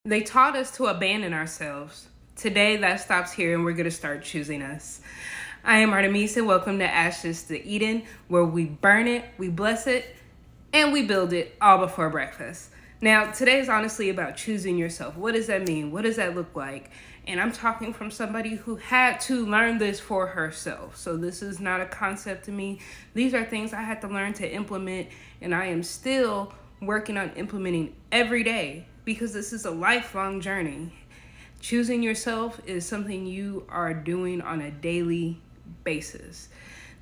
They taught us to abandon ourselves. Today, that stops here and we're going to start choosing us. I am Artemisa. Welcome to Ashes to Eden, where we burn it, we bless it, and we build it all before breakfast. Now, today is honestly about choosing yourself. What does that mean? What does that look like? And I'm talking from somebody who had to learn this for herself. So this is not a concept to me. These are things I had to learn to implement, and I am still working on implementing every day because this is a lifelong journey. Choosing yourself is something you are doing on a daily basis.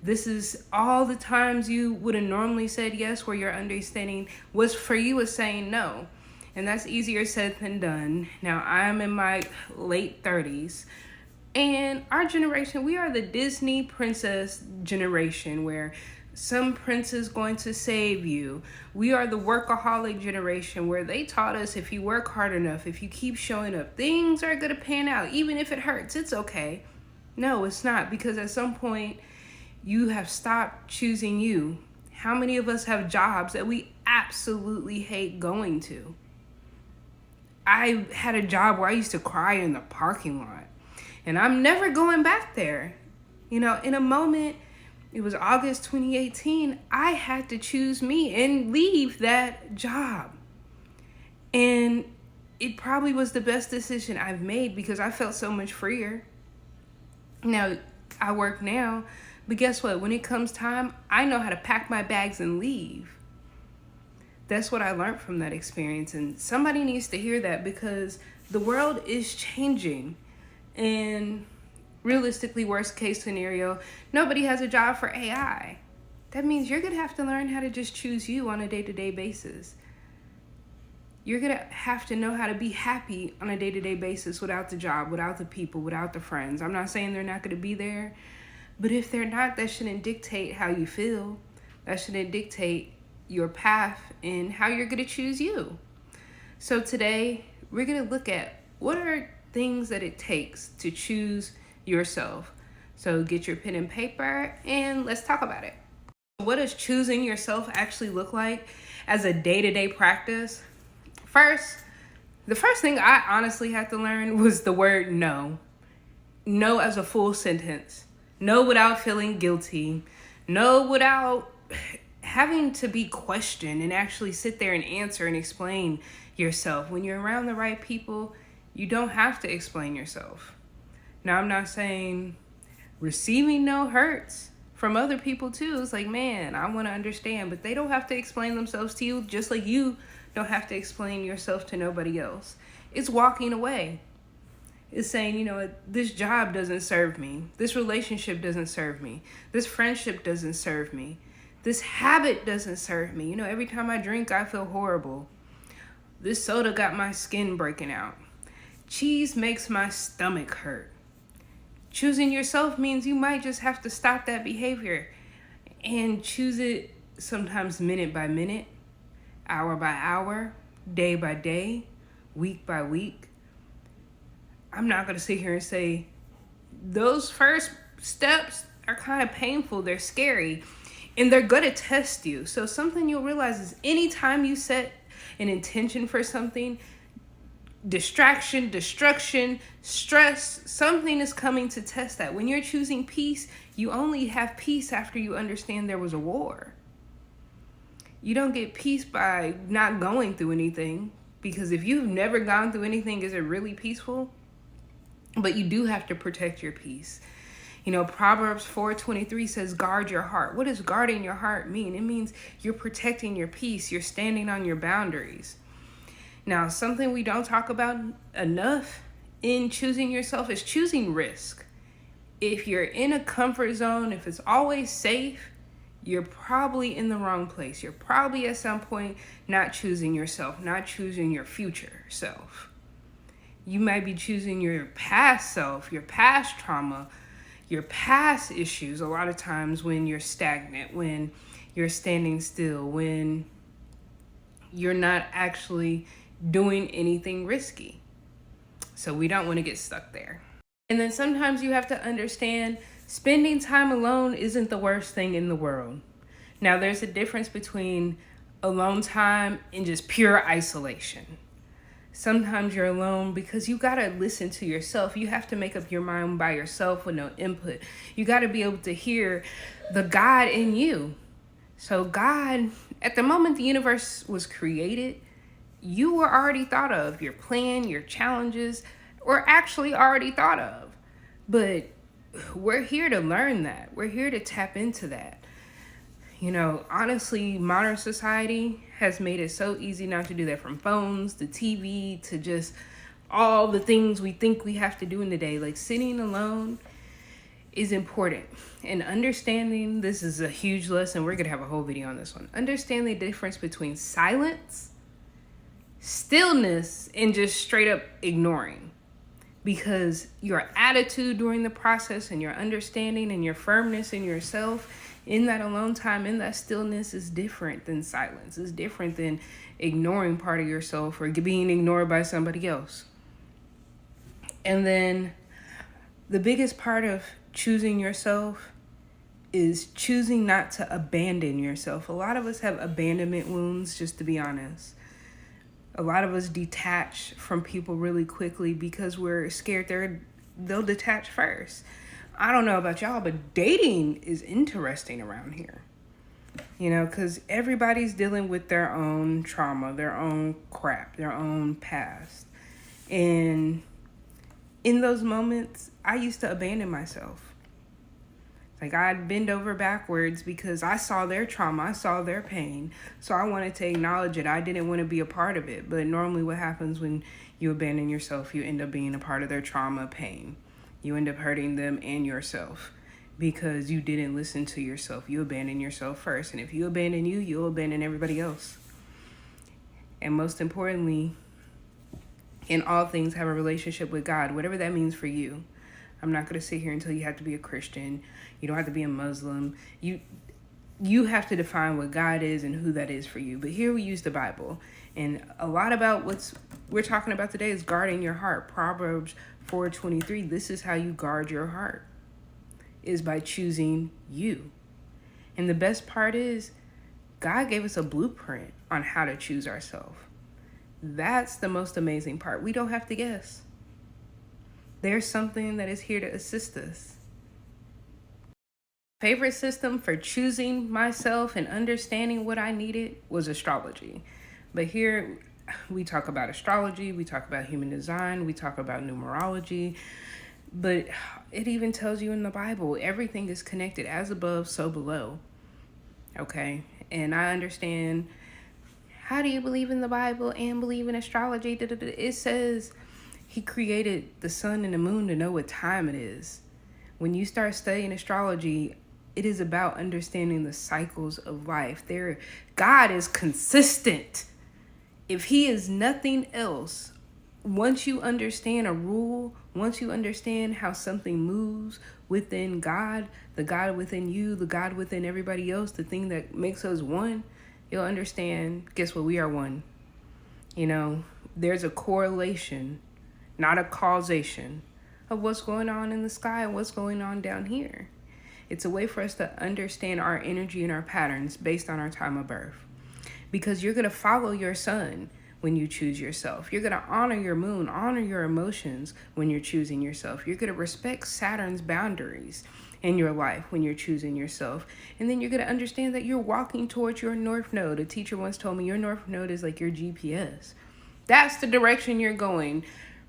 This is all the times you would have normally said yes, where your understanding was for you is saying no. And that's easier said than done. Now, I'm in my late 30s. And our generation, we are the Disney princess generation where some prince is going to save you. We are the workaholic generation where they taught us if you work hard enough, if you keep showing up, things are going to pan out. Even if it hurts, it's okay. No, it's not, because at some point you have stopped choosing you. How many of us have jobs that we absolutely hate going to? I had a job where I used to cry in the parking lot, and I'm never going back there. You know, in a moment, it was August 2018, I had to choose me and leave that job. And it probably was the best decision I've made because I felt so much freer. Now, I work now, but guess what? When it comes time, I know how to pack my bags and leave. That's what I learned from that experience. And somebody needs to hear that because the world is changing. And realistically, worst case scenario, nobody has a job for AI. That means you're going to have to learn how to just choose you on a day-to-day basis. You're going to have to know how to be happy on a day-to-day basis without the job, without the people, without the friends. I'm not saying they're not going to be there, but if they're not, that shouldn't dictate how you feel. That shouldn't dictate your path and how you're going to choose you. So today, we're going to look at what are things that it takes to choose yourself. So get your pen and paper and let's talk about it. What does choosing yourself actually look like as a day-to-day practice? The first thing I honestly had to learn was the word no. No as a full sentence. No without feeling guilty. No without having to be questioned and actually sit there and answer and explain yourself. When you're around the right people, you don't have to explain yourself. Now, I'm not saying receiving no hurts from other people too. It's like, man, I want to understand, but they don't have to explain themselves to you, just like you don't have to explain yourself to nobody else. It's walking away. It's saying, you know what, this job doesn't serve me. This relationship doesn't serve me. This friendship doesn't serve me. This habit doesn't serve me. You know, every time I drink, I feel horrible. This soda got my skin breaking out. Cheese makes my stomach hurt. Choosing yourself means you might just have to stop that behavior and choose it sometimes minute by minute, hour by hour, day by day, week by week. I'm not going to sit here and say those first steps are kind of painful. They're scary and they're going to test you. So something you'll realize is anytime you set an intention for something, distraction, destruction, stress, something is coming to test that. When you're choosing peace, you only have peace after you understand there was a war. You don't get peace by not going through anything, because if you've never gone through anything, is it really peaceful? But you do have to protect your peace. You know, Proverbs 4:23 says, guard your heart. What does guarding your heart mean? It means you're protecting your peace. You're standing on your boundaries. Now, something we don't talk about enough in choosing yourself is choosing risk. If you're in a comfort zone, if it's always safe, you're probably in the wrong place. You're probably at some point not choosing yourself, not choosing your future self. You might be choosing your past self, your past trauma, your past issues a lot of times when you're stagnant, when you're standing still, when you're not actually doing anything risky. So we don't want to get stuck there. And then sometimes you have to understand spending time alone isn't the worst thing in the world. Now, there's a difference between alone time and just pure isolation. Sometimes you're alone because you got to listen to yourself. You have to make up your mind by yourself with no input. You got to be able to hear the God in you. So God, at the moment the universe was created, you were already thought of. Your plan, your challenges were actually already thought of. But we're here to learn that. We're here to tap into that. You know, honestly, modern society has made it so easy not to do that, from phones to TV to just all the things we think we have to do in the day. Like, sitting alone is important. And understanding, this is a huge lesson. We're going to have a whole video on this one. Understand the difference between silence, stillness, and just straight up ignoring. Because your attitude during the process and your understanding and your firmness in yourself in that alone time, in that stillness, is different than silence. It's different than ignoring part of yourself or being ignored by somebody else. And then the biggest part of choosing yourself is choosing not to abandon yourself. A lot of us have abandonment wounds, just to be honest. A lot of us detach from people really quickly because we're scared they'll detach first. I don't know about y'all, but dating is interesting around here. You know, because everybody's dealing with their own trauma, their own crap, their own past. And in those moments, I used to abandon myself. Like, I'd bend over backwards because I saw their trauma, I saw their pain. So I wanted to acknowledge it. I didn't want to be a part of it. But normally what happens when you abandon yourself, you end up being a part of their trauma, pain. You end up hurting them and yourself because you didn't listen to yourself. You abandon yourself first. And if you abandon you, you'll abandon everybody else. And most importantly, in all things, have a relationship with God, whatever that means for you. I'm not going to sit here and tell you have to be a Christian. You don't have to be a Muslim. You have to define what God is and who that is for you. But here we use the Bible. And a lot about what's we're talking about today is guarding your heart. Proverbs 4:23. This is how you guard your heart, is by choosing you. And the best part is God gave us a blueprint on how to choose ourselves. That's the most amazing part. We don't have to guess. There's something that is here to assist us. Favorite system for choosing myself and understanding what I needed was astrology. But here we talk about astrology, we talk about human design, we talk about numerology, but it even tells you in the Bible, everything is connected, as above, so below. Okay? And I understand, how do you believe in the Bible and believe in astrology? It says He created the sun and the moon to know what time it is. When you start studying astrology, it is about understanding the cycles of life. God is consistent. If He is nothing else, once you understand a rule, once you understand how something moves within God, the God within you, the God within everybody else, the thing that makes us one, you'll understand, guess what, we are one. You know, there's a correlation, not a causation, of what's going on in the sky and what's going on down here. It's a way for us to understand our energy and our patterns based on our time of birth. Because you're going to follow your sun when you choose yourself. You're going to honor your moon, honor your emotions when you're choosing yourself. You're going to respect Saturn's boundaries in your life when you're choosing yourself. And then you're going to understand that you're walking towards your North Node. A teacher once told me your North Node is like your GPS. That's the direction you're going.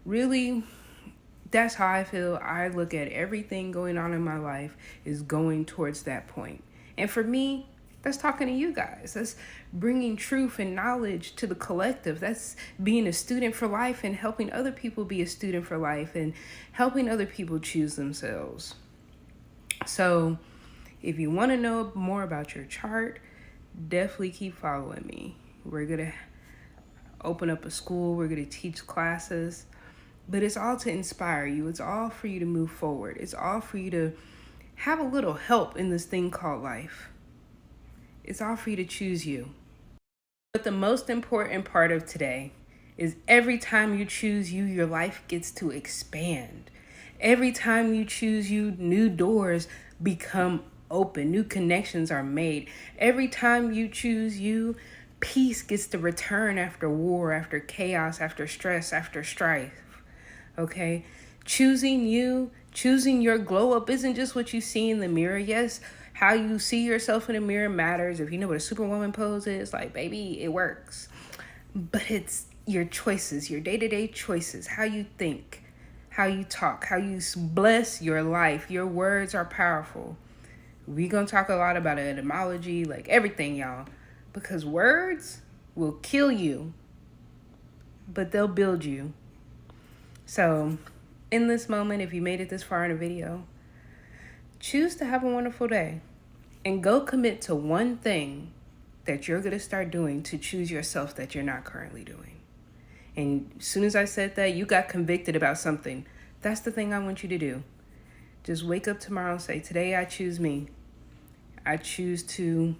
Really, that's how I feel. I look at everything going on in my life is going towards that point. And for me, that's talking to you guys. That's bringing truth and knowledge to the collective. That's being a student for life and helping other people be a student for life and helping other people choose themselves. So if you want to know more about your chart, definitely keep following me. We're going to open up a school. We're going to teach classes. But it's all to inspire you. It's all for you to move forward. It's all for you to have a little help in this thing called life. It's all for you to choose you. But the most important part of today is every time you choose you, your life gets to expand. Every time you choose you, new doors become open. New connections are made. Every time you choose you, Peace gets to return after war, after chaos, after stress, after strife. Okay? Choosing you, choosing your glow up isn't just what you see in the mirror. Yes, how you see yourself in the mirror matters. If you know what a superwoman pose is, like, baby, it works. But it's your choices, your day-to-day choices, how you think, how you talk, how you bless your life. Your words are powerful. We're going to talk a lot about etymology, like everything, y'all. Because words will kill you, but they'll build you. So, in this moment, if you made it this far in a video, choose to have a wonderful day. And go commit to one thing that you're going to start doing to choose yourself that you're not currently doing. And as soon as I said that, you got convicted about something. That's the thing I want you to do. Just wake up tomorrow and say, today I choose me. I choose to,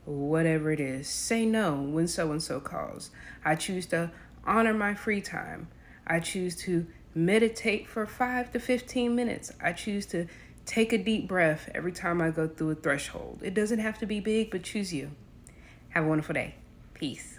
whatever it is, say no when so-and-so calls. I choose to honor my free time. I choose to meditate for 5 to 15 minutes. I choose to take a deep breath every time I go through a threshold. It doesn't have to be big, but choose you. Have a wonderful day. Peace.